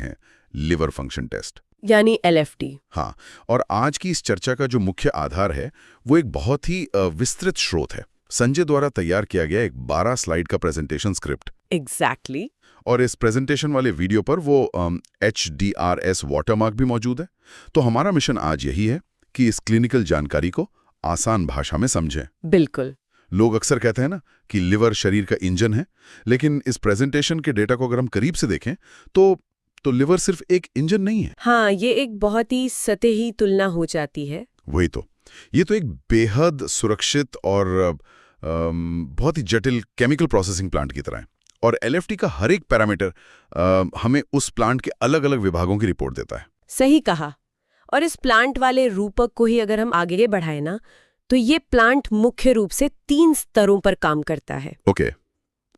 हैं, liver function test, यानी LFT। हाँ, और आज की इस चर्चा का जो मुख्य आधार है वो एक बहुत ही विस्तृत स्रोत है, संजय द्वारा तैयार किया गया एक 12 स्लाइड का प्रेजेंटेशन स्क्रिप्ट। एग्जैक्टली। और इस प्रेजेंटेशन वाले वीडियो पर वो HDRS वाटरमार्क भी मौजूद है। तो हमारा मिशन आज यही है कि इस क्लिनिकल जानकारी को आसान भाषा में समझें। बिल्कुल। लोग अक्सर कहते हैं ना कि लिवर शरीर का इंजन है, लेकिन इस प्रेजेंटेशन के डेटा को अगर हम करीब से देखें तो लिवर सिर्फ एक इंजन नहीं है। हाँ, ये एक बहुत ही सतही तुलना हो जाती है। वही तो, ये तो एक बेहद सुरक्षित और बहुत ही जटिल केमिकल प्रोसेसिंग प्लांट की तरह है। और LFT का हर एक पैरामीटर हमें उस प्लांट के अलग अलग विभागों की रिपोर्ट देता है। सही कहा। और इस प्लांट वाले रूपक को ही अगर हम आगे बढ़ाएं ना, तो ये प्लांट मुख्य रूप से 3 स्तरों पर काम करता है। ओके,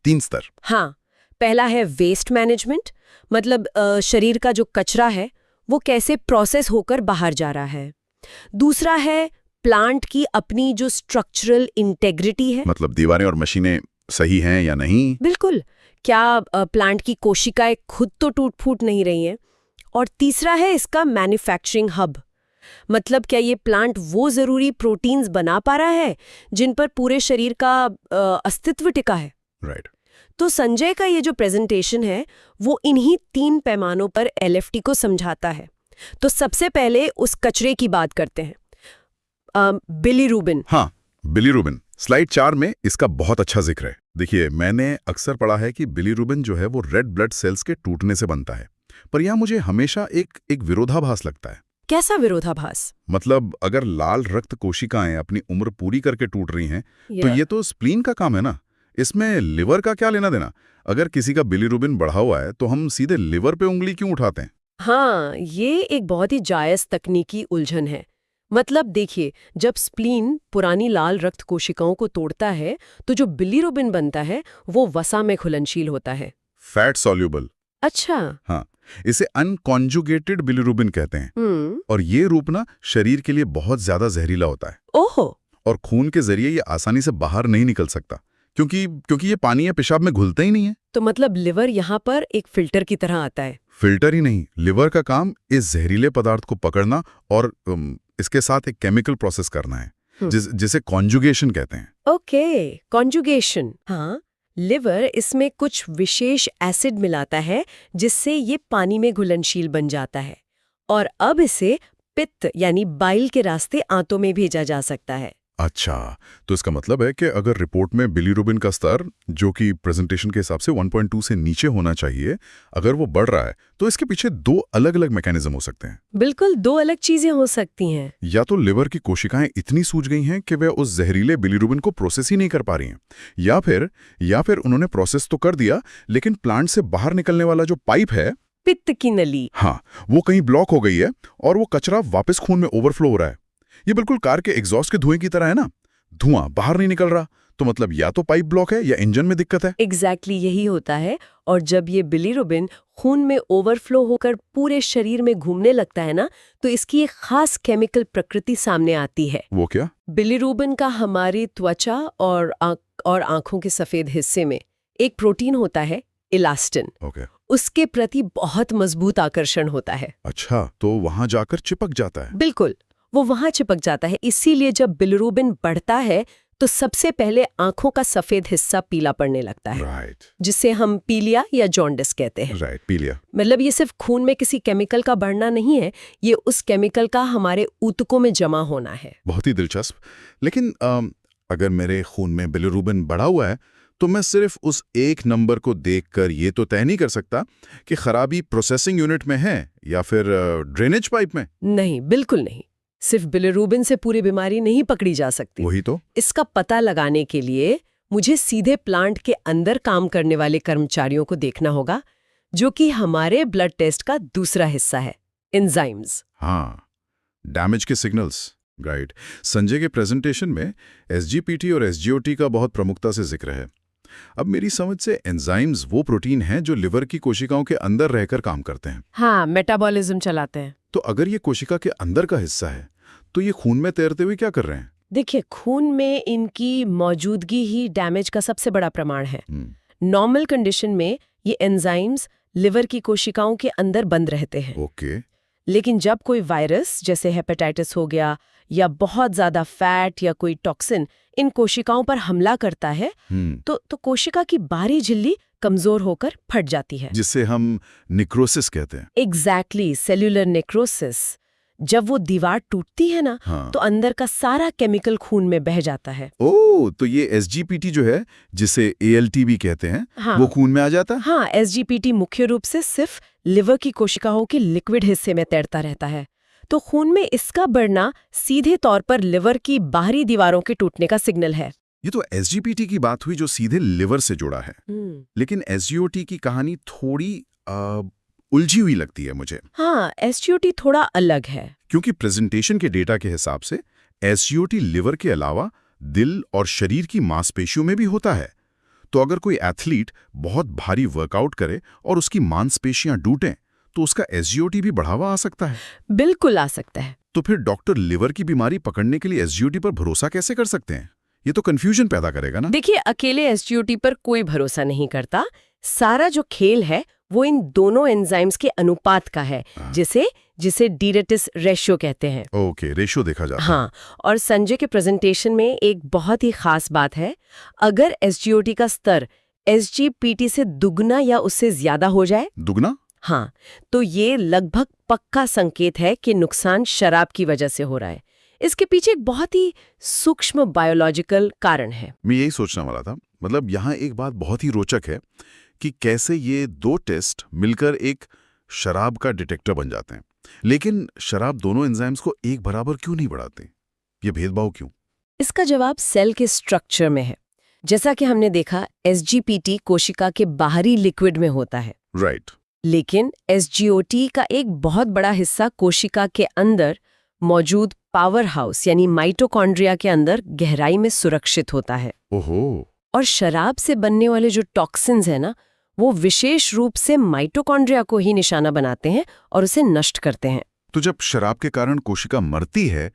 3 स्तर। हाँ, पहला है वेस्ट मैनेजमेंट, मतलब शरीर का जो कचरा है वो कैसे प्रोसेस होकर बाहर जा रहा है। दूसरा है प्लांट की अपनी जो स्ट्रक्चरल इंटेग्रिटी है, मतलब दीवारें और मशीनें सही हैं या नहीं। बिल्कुल, क्या प्लांट की कोशिकाएं खुद तो टूट फूट नहीं रही हैं। और तीसरा है इसका मैन्युफैक्चरिंग हब, मतलब क्या ये प्लांट वो जरूरी प्रोटीन्स बना पा रहा है जिन पर पूरे शरीर का अस्तित्व टिका है। राइट। तो संजय का ये जो प्रेजेंटेशन है वो इन्हीं 3 पैमानों पर LFT को समझाता है। तो सबसे पहले उस कचरे की बात करते हैं, बिलीरुबिन। हाँ, बिलीरुबिन। स्लाइड 4 में इसका बहुत अच्छा जिक्र है। देखिए, मैंने अक्सर पढ़ा है कि बिलीरुबिन जो है वो रेड ब्लड सेल्स के टूटने से बनता है, पर यहाँ मुझे हमेशा एक विरोधाभास लगता है। कैसा विरोधाभास? मतलब अगर लाल रक्त कोशिकाएं अपनी उम्र पूरी करके टूट रही हैं, तो ये तो स्प्लीन का काम है ना, इसमें लिवर का क्या लेना देना? अगर किसी का बिलीरुबिन बढ़ा हुआ है तो हम सीधे लिवर पे उंगली क्यों उठाते हैं? हाँ, ये एक बहुत ही जायज तकनीकी उलझन है। मतलब देखिए, जब स्प्लीन पुरानी लाल रक्त कोशिकाओं को तोड़ता है तो जो बिलीरुबिन बनता है वो वसा में घुलनशील होता है। Fat soluble. अच्छा। हाँ, इसे अनकॉन्जुगेटेड बिलीरुबिन कहते हैं। और ये रूप ना शरीर के लिए बहुत ज्यादा जहरीला होता है। ओहो। और खून के जरिए ये आसानी से बाहर नहीं निकल सकता, क्योंकि ये पानी या पेशाब में घुलता ही नहीं है। तो मतलब लिवर यहाँ पर एक फिल्टर की तरह आता है। फिल्टर ही नहीं, लिवर का काम इस जहरीले पदार्थ को पकड़ना और इसके साथ एक केमिकल प्रोसेस करना है जिसे कॉन्जुगेशन कहते हैं। Okay, conjugation. हाँ, लिवर इसमें कुछ विशेष एसिड मिलाता है जिससे ये पानी में घुलनशील बन जाता है और अब इसे पित्त यानी बाइल के रास्ते आंतों में भेजा जा सकता है। अच्छा, तो इसका मतलब है कि अगर रिपोर्ट में बिलीरुबिन का स्तर, जो कि प्रेजेंटेशन के हिसाब से 1.2 से नीचे होना चाहिए, अगर वो बढ़ रहा है तो इसके पीछे 2 अलग-अलग मैकेनिज्म हो सकते हैं। बिल्कुल, 2 अलग चीजें हो सकती हैं। या तो लिवर की कोशिकाएं इतनी सूज गई हैं कि वे उस जहरीले बिलीरुबिन को प्रोसेस ही नहीं कर पा रही हैं, या फिर उन्होंने प्रोसेस तो कर दिया लेकिन प्लांट से बाहर निकलने वाला जो पाइप है, पित्त की नली, हाँ, वो कहीं ब्लॉक हो गई है और वो कचरा वापस खून में ओवरफ्लो हो रहा है। ये बिल्कुल कार के एग्जॉस्ट के धुएं की तरह है ना, धुआं बाहर नहीं निकल रहा, तो मतलब या तो पाइप ब्लॉक है या इंजन में दिक्कत है। एग्जैक्टली यही होता है। और जब ये बिलीरुबिन खून में ओवरफ्लो होकर पूरे शरीर में घूमने लगता है ना, तो इसकी एक खास केमिकल प्रकृति सामने आती है। वो क्या? बिलीरुबिन का हमारी त्वचा और आंखों के सफेद हिस्से में एक प्रोटीन होता है, इलास्टिन। उसके प्रति बहुत मजबूत आकर्षण होता है। अच्छा, तो वहां जाकर चिपक जाता है। बिल्कुल, वो वहां चिपक जाता है। इसीलिए जब बिलीरुबिन बढ़ता है तो सबसे पहले आंखों का सफेद हिस्सा पीला पड़ने लगता है। राइट। जिसे हम पीलिया या जॉन्डिस कहते हैं। राइट, पीलिया। मतलब ये सिर्फ खून में किसी केमिकल का बढ़ना नहीं है, ये उस केमिकल का हमारे ऊतकों में जमा होना है। बहुत ही दिलचस्प। लेकिन अगर मेरे खून में बिलीरुबिन बढ़ा हुआ है तो मैं सिर्फ उस एक नंबर को देखकर ये तो तय नहीं कर सकता कि खराबी प्रोसेसिंग यूनिट में है या फिर ड्रेनेज पाइप में। नहीं, बिल्कुल नहीं। सिर्फ बिलीरुबिन से पूरी बीमारी नहीं पकड़ी जा सकती। वही तो। इसका पता लगाने के लिए मुझे सीधे प्लांट के अंदर काम करने वाले कर्मचारियों को देखना होगा, जो कि हमारे ब्लड टेस्ट का दूसरा हिस्सा है, एंजाइम्स। हाँ, डैमेज के सिग्नल्स। राइट। संजय के प्रेजेंटेशन में SGPT और SGOT का बहुत प्रमुखता से जिक्र है। अब मेरी समझ से एंजाइम्स वो प्रोटीन हैं जो लिवर की कोशिकाओं के अंदर रहकर काम करते हैं। हाँ, मेटाबॉलिज्म चलाते हैं। तो अगर ये कोशिका के अंदर का हिस्सा है तो ये खून में तैरते हुए क्या कर रहे हैं? देखिए, खून में इनकी मौजूदगी ही डैमेज का सबसे बड़ा प्रमाण है। नॉर्मल कंडीशन में ये एंजाइम्स लिवर की कोशिकाओं के अंदर बंद रहते हैं। ओके। लेकिन जब कोई वायरस जैसे हेपेटाइटिस हो गया या बहुत ज्यादा फैट या कोई टॉक्सिन इन कोशिकाओं पर हमला करता है तो कोशिका की बाहरी झिल्ली कमजोर होकर फट जाती है, जिसे हम निक्रोसिस कहते हैं। Exactly, cellular necrosis. जब वो दीवार टूटती है ना, हाँ। तो अंदर का सारा केमिकल खून में बह जाता है। ओह, तो ये एसजीपीटी जो है, जिसे एएलटी भी कहते हैं, हाँ। वो खून में आ जाता है? हाँ, एसजीपीटी मुख्य रूप से सिर्फ लिवर की कोशिकाओं के लिक्विड हिस्से में तैरता रहता है। तो खून में इसका बढ़ना सीधे तौर पर लिवर की बाहरी दीवारों के टूटने का सिग्नल है। ये तो एसजीपीटी की बात हुई जो सीधे लिवर से जुड़ा है, लेकिन एसजीओटी की कहानी थोड़ी उलझी हुई लगती है मुझे। हाँ, एसजीओटी थोड़ा अलग है। क्योंकि प्रेजेंटेशन के डेटा के हिसाब से एसजीओटी लिवर के अलावा दिल और शरीर की मांसपेशियों में भी होता है। तो अगर कोई एथलीट बहुत भारी वर्कआउट करे और उसकी मांसपेशियां टूटें, तो उसका एसजीओटी भी बढ़ावा आ सकता है। बिल्कुल आ सकता है। तो फिर डॉक्टर लिवर की बीमारी पकड़ने के लिए एसजीओटी पर भरोसा कैसे कर सकते हैं? ये तो कंफ्यूजन पैदा करेगा ना। देखिए, अकेले एसजीओटी पर कोई भरोसा नहीं करता। सारा जो खेल है वो इन दोनों एंजाइम्स के अनुपात का है, जिसे डीरेटिस रेशियो कहते हैं। ओके, रेशियो देखा जाता है। हाँ, और संजय के प्रेजेंटेशन में एक बहुत ही खास बात है। अगर एसजीओटी का स्तर एसजीपीटी से दुगना या उससे ज्यादा हो जाए, दुगना? हाँ, तो ये लगभग पक्का संकेत है कि नुकसान शराब की वजह से हो रहा है। इसके पीछे एक बहुत ही सूक्ष्म बायोलॉजिकल कारण है। मैं यही सोचने वाला था। मतलब यहाँ एक बात बहुत ही रोचक है कि कैसे ये दो टेस्ट मिलकर एक शराब का डिटेक्टर बन जाते हैं। लेकिन शराब दोनों एंजाइम्स को एक बराबर क्यों नहीं बढ़ाते? ये भेदभाव क्यों? इसका जवाब सेल के स्ट्रक्चर में है। जैसा कि हमने देखा, एसजीपीटी कोशिका के बाहरी लिक्विड में होता है, राइट। लेकिन एसजीओटी का एक बहुत बड़ा हिस्सा कोशिका के अंदर मौजूद पावर हाउस यानी माइटोकॉन्ड्रिया के अंदर गहराई में सुरक्षित होता है। ओहो। और शराब से बनने वाले जो टॉक्सिन्स हैं ना, वो विशेष रूप से माइटोकॉन्ड्रिया को ही निशाना बनाते हैं और उसे नष्ट करते हैं। तो जब शराब के कारण कोशिका मरती है,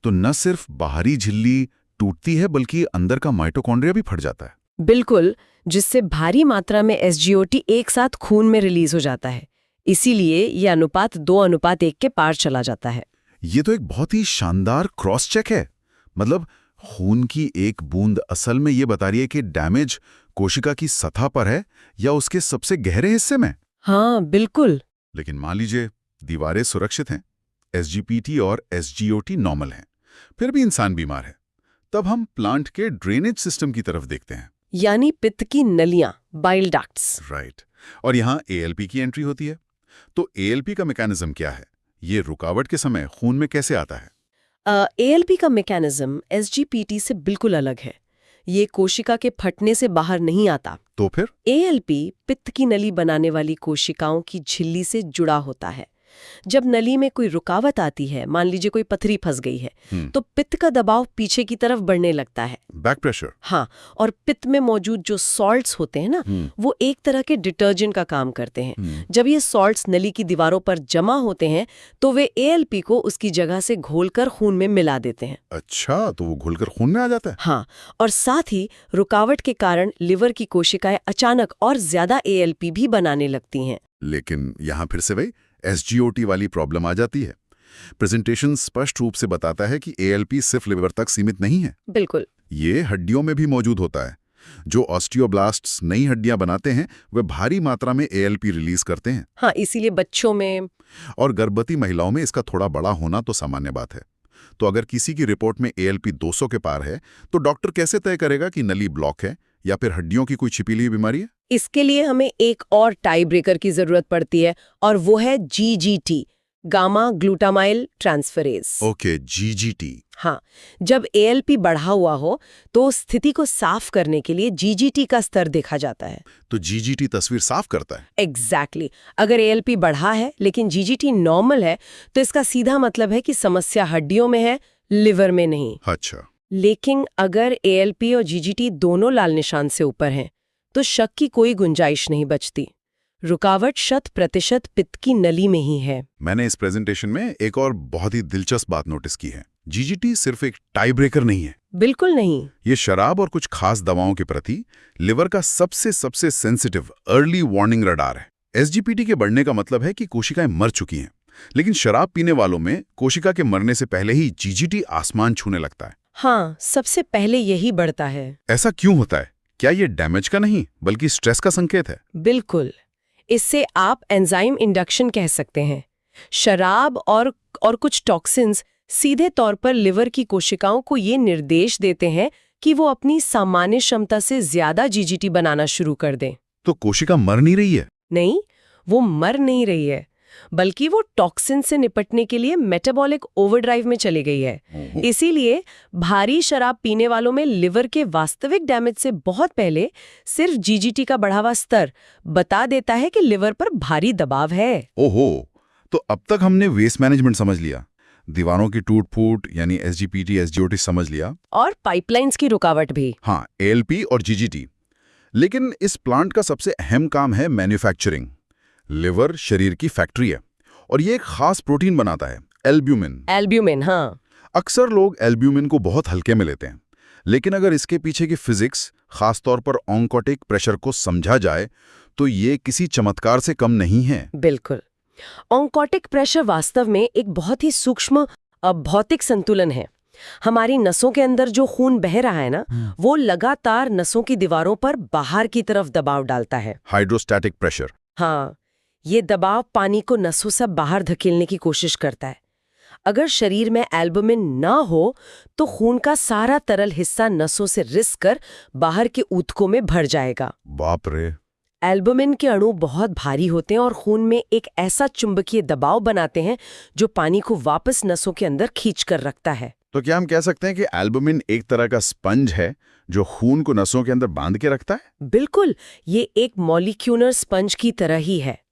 तो न सिर्फ बाहरी झिल्ली टूटती है बल्कि अंदर का माइटोकॉन्ड्रिया भी फट जाता है। बिल्कुल, जिससे भारी मात्रा में एसजीओटी एक साथ खून में रिलीज हो जाता है। इसीलिए ये अनुपात 2:1 के पार चला जाता है। ये तो एक बहुत ही शानदार क्रॉस चेक है। मतलब खून की एक बूंद असल में ये बता रही है कि डैमेज कोशिका की सतह पर है या उसके सबसे गहरे हिस्से में। हाँ, बिल्कुल। लेकिन मान लीजिए दीवारें सुरक्षित हैं, एसजीपीटी और एसजीओटी नॉर्मल हैं, फिर भी इंसान बीमार है। तब हम प्लांट के ड्रेनेज सिस्टम की तरफ देखते हैं, यानी पित्त की नलियां, बाइल डक्ट्स। राइट। और यहाँ एएलपी की एंट्री होती है। तो एएलपी का मैकेनिज्म क्या है? ये रुकावट के समय खून में कैसे आता है? एएलपी का मैकेनिज्म एसजीपीटी से बिल्कुल अलग है। ये कोशिका के फटने से बाहर नहीं आता। तो फिर एएलपी पित्त की नली बनाने वाली कोशिकाओं की झिल्ली से जुड़ा होता है। जब नली में कोई रुकावट आती है, मान लीजिए कोई पथरी फंस गई है, तो पित्त का दबाव पीछे की तरफ बढ़ने लगता है, बैक प्रेशर। हाँ, और पित्त में मौजूद जो सॉल्ट्स होते हैं ना, वो एक तरह के डिटर्जेंट का काम करते हैं। जब ये सॉल्ट्स नली की दीवारों पर जमा होते हैं, तो वे एएलपी को उसकी जगह से घोलकर खून में मिला देते हैं। अच्छा, तो वो घुलकर खून में आ जाता है? हाँ, और साथ ही रुकावट के कारण लिवर की कोशिकाएं अचानक और ज्यादा एएलपी भी बनाने लगती हैं। लेकिन यहाँ फिर से वही एसजीओटी वाली प्रॉब्लम आ जाती है। प्रेजेंटेशन स्पष्ट रूप से बताता है कि एएलपी सिर्फ लिवर तक सीमित नहीं है। बिल्कुल, ये हड्डियों में भी मौजूद होता है। जो ऑस्टियोब्लास्ट्स नई हड्डियां बनाते हैं, वे भारी मात्रा में एएलपी रिलीज करते हैं। हाँ, इसीलिए बच्चों में और गर्भवती महिलाओं में इसका थोड़ा बड़ा होना तो सामान्य बात है। तो अगर किसी की रिपोर्ट में एएलपी 200 के पार है, तो डॉक्टर कैसे तय करेगा कि नली ब्लॉक है या फिर हड्डियों की कोई छिपी हुई बीमारी है? इसके लिए हमें एक और टाई ब्रेकर की जरूरत पड़ती है, और वो है GGT, gamma glutamyl transferase. Okay, GGT. हाँ, जब एएलपी बढ़ा हुआ हो तो स्थिति को साफ करने के लिए जीजीटी का स्तर देखा जाता है। तो जीजीटी तस्वीर साफ करता है? एग्जैक्टली। अगर एएलपी बढ़ा है लेकिन जीजीटी नॉर्मल है, तो इसका सीधा मतलब है कि समस्या हड्डियों में है, लिवर में नहीं। अच्छा। लेकिन अगर एएलपी और जीजीटी दोनों लाल निशान से ऊपर हैं, तो शक की कोई गुंजाइश नहीं बचती। रुकावट 100% पित्त की नली में ही है। मैंने इस प्रेजेंटेशन में एक और बहुत ही दिलचस्प बात नोटिस की है। जीजीटी सिर्फ एक टाई ब्रेकर नहीं है। बिल्कुल नहीं। ये शराब और कुछ खास दवाओं के प्रति लिवर का सबसे सेंसिटिव अर्ली वार्निंग रडार है। एसजीपीटी के बढ़ने का मतलब है कि कोशिकाएं मर चुकी हैं, लेकिन शराब पीने वालों में कोशिका के मरने से पहले ही जीजीटी आसमान छूने लगता है। हाँ, सबसे पहले यही बढ़ता है। ऐसा क्यों होता है? क्या ये डैमेज का नहीं बल्कि स्ट्रेस का संकेत है? बिल्कुल। इससे आप एंजाइम इंडक्शन कह सकते हैं। शराब और कुछ टॉक्सिन्स सीधे तौर पर लिवर की कोशिकाओं को ये निर्देश देते हैं कि वो अपनी सामान्य क्षमता से ज्यादा जीजीटी बनाना शुरू कर दें। तो कोशिका मर नहीं रही है? नहीं, वो मर नहीं रही है, बल्कि वो टॉक्सिन से निपटने के लिए मेटाबॉलिक ओवरड्राइव में चली गई है। इसीलिए भारी शराब पीने वालों में लिवर के वास्तविक डैमेज से बहुत पहले सिर्फ जीजीटी का बढ़ा हुआ स्तर बता देता है कि लिवर पर भारी दबाव है। ओहो, तो अब तक हमने वेस्ट मैनेजमेंट समझ लिया, दीवारों की टूट-फूट यानी एसजीपीटी, एसजीओटी समझ लिया, और पाइपलाइंस की रुकावट भी। हाँ, एएलपी और जीजीटी। लेकिन इस प्लांट का सबसे अहम काम है मैन्युफैक्चरिंग। लिवर शरीर की फैक्ट्री है और ये एक खास प्रोटीन बनाता है, एल्ब्यूमिन। एल्ब्यूमिन, हाँ। अक्सर लोग एल्ब्यूमिन को बहुत हल्के में लेते हैं, लेकिन अगर इसके पीछे की फिजिक्स, खासतौर पर ऑन्कोटिक प्रेशर को समझा जाए तो ये किसी चमत्कार से कम नहीं है। बिल्कुल। ऑन्कोटिक प्रेशर वास्तव में एक बहुत ही सूक्ष्म भौतिक संतुलन है। हमारी नसों के अंदर जो खून बह रहा है ना, वो लगातार नसों की दीवारों पर बाहर की तरफ दबाव डालता है। Hydrostatic pressure. हाँ, ये दबाव पानी को नसों से बाहर धकेलने की कोशिश करता है। अगर शरीर में एल्बुमिन ना हो तो खून का सारा तरल हिस्सा नसों से रिस कर बाहर के ऊतकों में भर जाएगा। बाप रे। एल्बुमिन के अणु बहुत भारी होते हैं और खून में एक ऐसा चुंबकीय दबाव बनाते हैं जो पानी को वापस नसों के अंदर खींच कर रखता है। तो क्या हम कह सकते हैं कि एल्बुमिन एक तरह का स्पंज है जो खून को नसों के अंदर बांध के रखता है? बिल्कुल, ये एक मॉलिक्यूलर स्पंज की तरह ही है।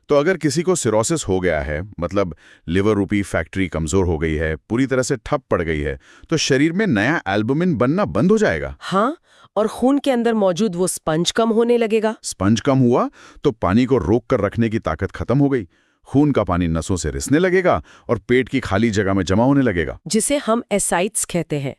तो अगर किसी को सिरोसिस हो गया है, मतलब लिवर रूपी फैक्ट्री कमजोर हो गई है, पूरी तरह से ठप पड़ गई है, तो शरीर में नया एल्बुमिन बनना बंद हो जाएगा? हाँ, और खून के अंदर मौजूद वो स्पंज कम होने लगेगा। स्पंज कम हुआ तो पानी को रोक कर रखने की ताकत खत्म हो गई। खून का पानी नसों से रिसने लगेगा और पेट की खाली जगह में जमा होने लगेगा, जिसे हम एसाइट्स कहते हैं।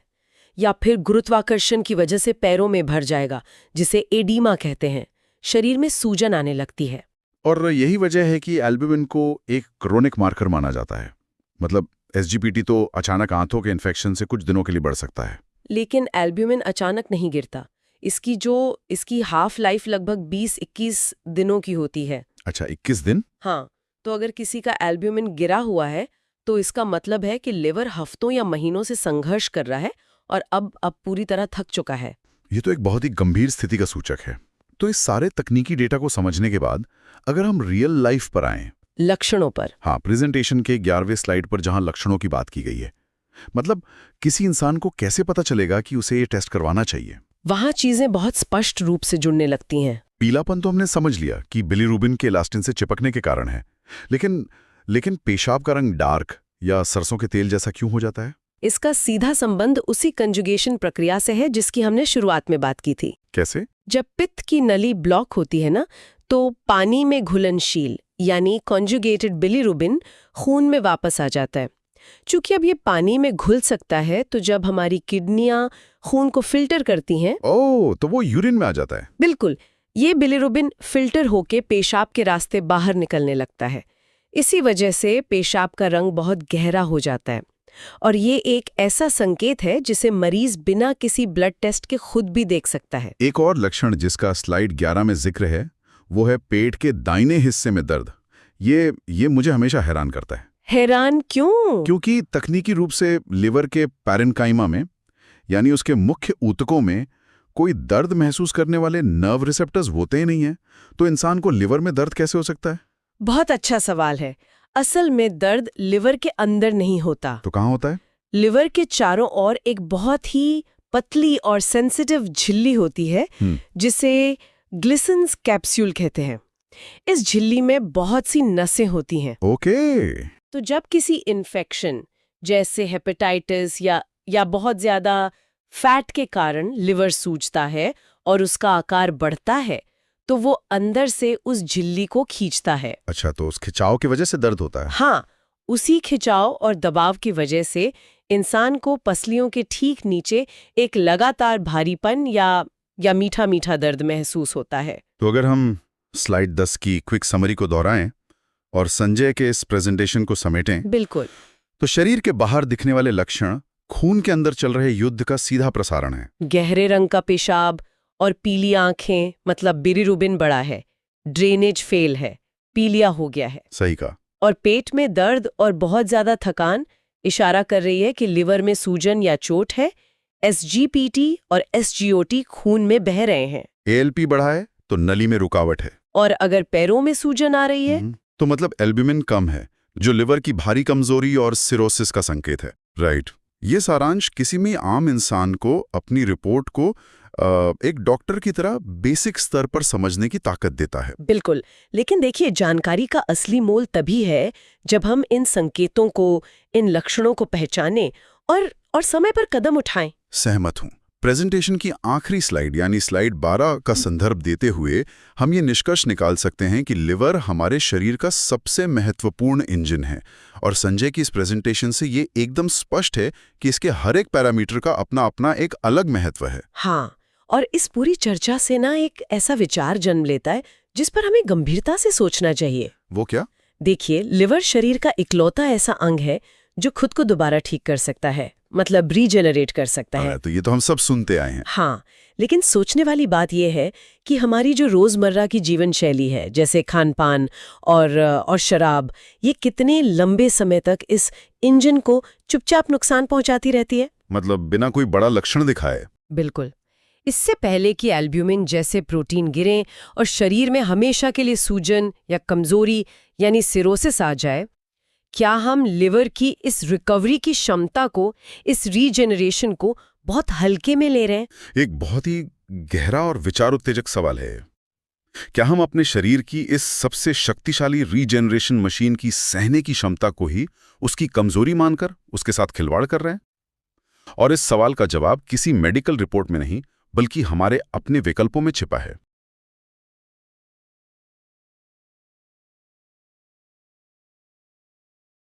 या फिर गुरुत्वाकर्षण की वजह से पैरों में भर जाएगा, जिसे एडीमा कहते हैं। शरीर में सूजन आने लगती है। और यही वजह है कि एल्बुमिन को एक क्रोनिक मार्कर माना जाता है। मतलब एसजीपीटी तो अचानक आंतों के इन्फेक्शन से कुछ दिनों के लिए बढ़ सकता है, लेकिन एल्ब्यूमिन अचानक नहीं गिरता। इसकी हाफ लाइफ लगभग 20-21 दिनों की होती है। अच्छा, 21 दिन? हाँ, तो अगर किसी का एल्ब्यूमिन गिरा हुआ है तो इसका मतलब है कि लिवर हफ्तों या महीनों से संघर्ष कर रहा है और अब पूरी तरह थक चुका है। ये तो एक बहुत ही गंभीर स्थिति का सूचक है। तो इस सारे तकनीकी डेटा को समझने के बाद अगर हम रियल लाइफ पर आएं, लक्षणों पर। हाँ, प्रेजेंटेशन के 11वें स्लाइड पर जहां लक्षणों की बात की गई है, मतलब किसी इंसान को कैसे पता चलेगा कि उसे ये टेस्ट करवाना चाहिए? वहां चीजें बहुत स्पष्ट रूप से जुड़ने लगती हैं। पीलापन तो हमने समझ लिया कि बिलीरुबिन के इलास्टिन से चिपकने के कारण है, लेकिन पेशाब का रंग डार्क या सरसों के तेल जैसा क्यों हो जाता है? इसका सीधा संबंध उसी कंजुगेशन प्रक्रिया से है जिसकी हमने शुरुआत में बात की थी। कैसे? जब पित्त की नली ब्लॉक होती है ना, तो पानी में घुलनशील यानी कॉन्जुगेटेड बिलीरुबिन खून में वापस आ जाता है। चूंकि अब ये पानी में घुल सकता है, तो जब हमारी किडनियां खून को फिल्टर करती हैं, ओह, तो वो यूरिन में आ जाता है। बिल्कुल, ये बिलीरुबिन फिल्टर होके पेशाब के रास्ते बाहर निकलने लगता है। इसी वजह से पेशाब का रंग बहुत गहरा हो जाता है और ये एक ऐसा संकेत है जिसे मरीज बिना किसी ब्लड टेस्ट के खुद भी देख सकता है। एक और लक्षण जिसका स्लाइड 11 में जिक्र है वो है पेट के दाहिने हिस्से में दर्द। ये मुझे हमेशा हैरान करता है। हैरान क्यों? क्योंकि तकनीकी रूप से लिवर के पैरेन्काइमा में यानी उसके मुख्य ऊतकों में कोई दर्द महसूस करने वाले नर्व रिसेप्टर्स होते ही नहीं है, तो इंसान को लिवर में दर्द कैसे हो सकता है? बहुत अच्छा सवाल है। असल में दर्द लिवर के अंदर नहीं होता। तो कहाँ होता है? लिवर के चारों ओर एक बहुत ही पतली और सेंसिटिव झिल्ली होती है जिसे ग्लिसन्स कैप्सूल कहते हैं। इस झिल्ली में बहुत सी नसें होती हैं। ओके। तो जब किसी इन्फेक्शन जैसे हेपेटाइटिस या बहुत ज्यादा फैट के कारण लिवर सूजता है और उसका आकार बढ़ता है, तो वो अंदर से उस झिल्ली को खींचता है। अच्छा, तो उस खिंचाव की वजह से दर्द होता है? हाँ, उसी खिंचाव और दबाव की वजह से इंसान को पसलियों के ठीक नीचे एक लगातार भारीपन या मीठा मीठा दर्द महसूस होता है। तो अगर हम स्लाइड 10 की क्विक समरी को दोहराएं और संजय के इस प्रेजेंटेशन को समेटें बिल्कुल। तो शरीर के बाहर दिखने वाले लक्षण खून के अंदर चल रहे युद्ध का सीधा प्रसारण है। गहरे रंग का पेशाब और पीली आंखें, मतलब बिलीरुबिन बढ़ा है, ड्रेनेज फेल है, पीलिया हो गया है। सही कहा। और पेट में दर्द और बहुत ज्यादा थकान इशारा कर रही है कि लिवर में सूजन या चोट है। SGPT और SGOT खून में बह रहे हैं। ALP बढ़ा है तो नली में रुकावट है। और अगर पैरों में सूजन आ रही है तो मतलब एल्ब्यूमिन कम है, जो लिवर की भारी कमजोरी और सिरोसिस का संकेत है। राइट। ये सारांश किसी भी आम इंसान को अपनी रिपोर्ट को एक डॉक्टर की तरह बेसिक स्तर पर समझने की ताकत देता है। बिल्कुल। लेकिन देखिए, जानकारी का असली मोल तभी है जब हम इन संकेतों को, इन लक्षणों को पहचानें और समय पर कदम उठाएं। सहमत हूं। प्रेजेंटेशन की आखिरी स्लाइड यानी स्लाइड 12 का संदर्भ देते हुए हम ये निष्कर्ष निकाल सकते हैं कि लिवर हमारे शरीर का सबसे महत्वपूर्ण इंजन है और संजय की इस प्रेजेंटेशन से ये एकदम स्पष्ट है कि इसके हर एक पैरामीटर का अपना अपना एक अलग महत्व है। हाँ, और इस पूरी चर्चा से ना एक ऐसा विचार जन्म लेता है जिस पर हमें गंभीरता से सोचना चाहिए। वो क्या? देखिए, लिवर शरीर का इकलौता ऐसा अंग है जो खुद को दोबारा ठीक कर सकता है, मतलब रीजेनरेट कर सकता है। तो ये तो हम सब सुनते आए हैं। हाँ, लेकिन सोचने वाली बात यह है कि हमारी जो रोजमर्रा की जीवन शैली है, जैसे खान-पान और शराब, ये कितने लंबे समय तक इस इंजन को चुपचाप नुकसान पहुंचाती रहती है। मतलब बिना कोई बड़ा लक्षण दिखाए। बिल्कुल। इससे पहले कि एल्ब्यूमिन जैसे प्रोटीन गिरें और शरीर में हमेशा के लिए सूजन या कमजोरी यानी सिरोसिस आ जाए, क्या हम लिवर की इस रिकवरी की क्षमता को, इस रीजेनरेशन को बहुत हल्के में ले रहे हैं? एक बहुत ही गहरा और विचार उत्तेजक सवाल है। क्या हम अपने शरीर की इस सबसे शक्तिशाली रीजेनरेशन मशीन की सहने की क्षमता को ही उसकी कमजोरी मानकर उसके साथ खिलवाड़ कर रहे हैं? और इस सवाल का जवाब किसी मेडिकल रिपोर्ट में नहीं, बल्कि हमारे अपने विकल्पों में छिपा है।